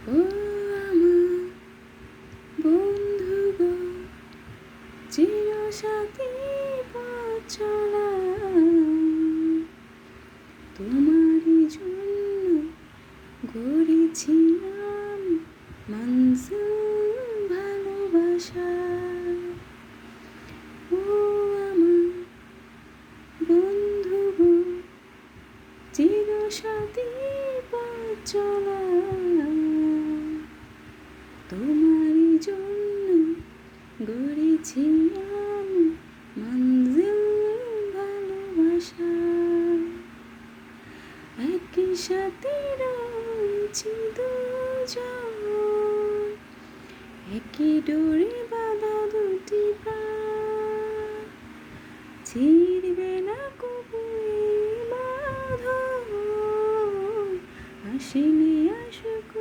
ও আমার বন্ধু গো, চিরসাথী পথ চলা, তোমারই জন্য গড়েছি আমি মঞ্জিল ভালোবাসা। ও আমার বন্ধু গো, চিরসাথী পথ চলা, তোমারই জন্য গড়েছি আমি মঞ্জিল ভালোবাসা। একই সাথে রয়েছি দুজন, একই ডোরে বাঁধা দুটি প্রাণ, ছিড়বে না কবু এই বাঁধন, আসেনি আসুক